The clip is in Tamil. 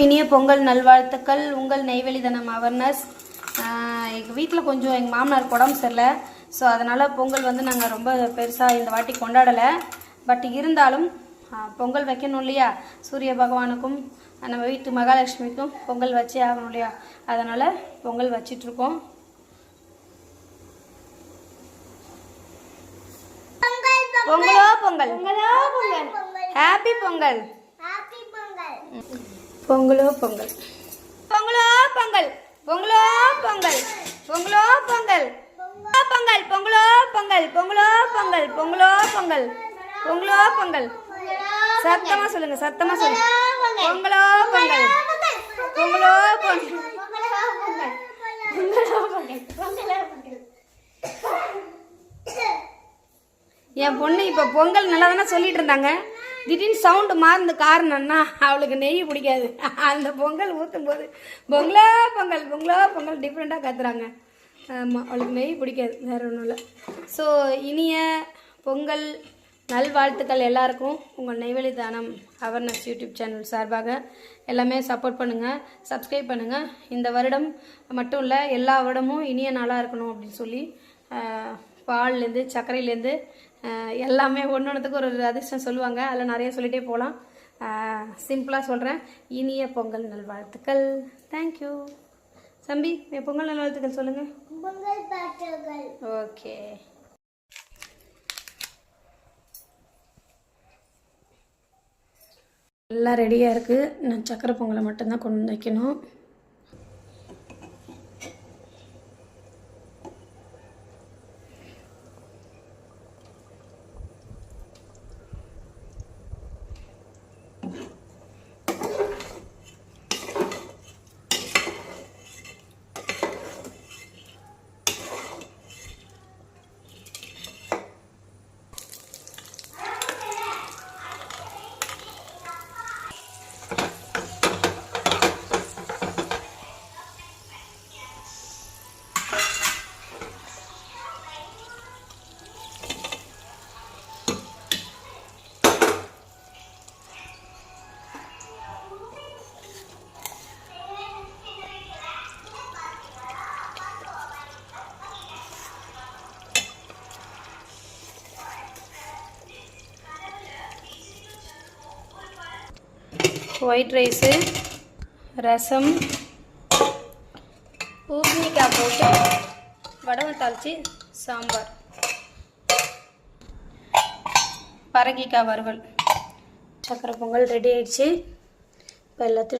இனிய பொங்கல் நல்வாழ்த்துக்கள். உங்கள் நெய்வேலி தனம் அவர்னஸ். எங்கள் வீட்டில் கொஞ்சம் எங்கள் மாமனார் உடம்பு சரியில்லை. ஸோ அதனால் பொங்கல் வந்து நாங்கள் ரொம்ப பெருசாக இந்த வாட்டி கொண்டாடலை. பட் இருந்தாலும் பொங்கல் வைக்கணும் இல்லையா, சூரிய பகவானுக்கும் நம்ம வீட்டு மகாலட்சுமிக்கும் பொங்கல் வச்சே ஆகணும் இல்லையா, அதனால் பொங்கல் வச்சிட்ருக்கோம். பொங்கலோ பொங்கல், ஹாப்பி பொங்கல், பொங்கலோ பொங்கல், பொங்கலோ பொங்கல், பொங்கலோ பொங்கல், பொங்கலோ பொங்கல், பொங்கல், பொங்கலோ பொங்கல், பொங்கலோ பொங்கல், பொங்கலோ பொங்கல், பொங்கலோ பொங்கல். சத்தமா சொல்லுங்க, சத்தமா சொல்லுங்க. பொங்கலோ பொங்கல், பொங்கலோ பொங்கல், என் பொண்ணு இப்போ பொங்கல் நல்லா தானே சொல்லிட்டு இருந்தாங்க. திடீர்னு சவுண்டு மாறின காரணம்னா அவளுக்கு நெய் பிடிக்காது. அந்த பொங்கல் ஊற்றும் போது பொங்கலோ பொங்கல், பொங்கலோ பொங்கல் டிஃப்ரெண்ட்டாக கத்துறாங்க. ஆமாம், அவளுக்கு நெய் பிடிக்காது, வேறு ஒன்றும் இல்லை. ஸோ இனிய பொங்கல் நல்வாழ்த்துக்கள் எல்லாருக்கும். உங்கள் நெய்வேலி தானம் அவர்னஸ் யூடியூப் சேனல் சார்பாக எல்லாமே சப்போர்ட் பண்ணுங்கள், சப்ஸ்கிரைப் பண்ணுங்கள். இந்த வருடம் மட்டும் இல்லை, எல்லா வருடமும் இனிய நாளாக இருக்கணும் அப்படின்னு சொல்லி பால்லேருந்து சர்க்கரையிலேருந்து எல்லாமே ஒன்றுத்துக்கு ஒரு அதிர்ஷ்டம் சொல்லுவாங்க. அதில் நிறைய சொல்லிகிட்டே போகலாம். சிம்பிளாக சொல்கிறேன், இனிய பொங்கல் நல்வாழ்த்துக்கள். தேங்க்யூ. தம்பி, பொங்கல் நல்வாழ்த்துக்கள் சொல்லுங்கள். ஓகே. எல்லாம் ரெடியாக இருக்குது. நான் சக்கரை பொங்கலை மட்டும்தான் கொண்டு வந்து வைக்கணும். ஒயிட் ரைஸு, ரசம், பூசணிக்காய் போட்டு வடவை தாளித்து சாம்பார், பரங்கிக்காய் வறுவல். சக்கரை பொங்கல் ரெடி ஆயிடுச்சு. இப்போ எல்லாத்தையும்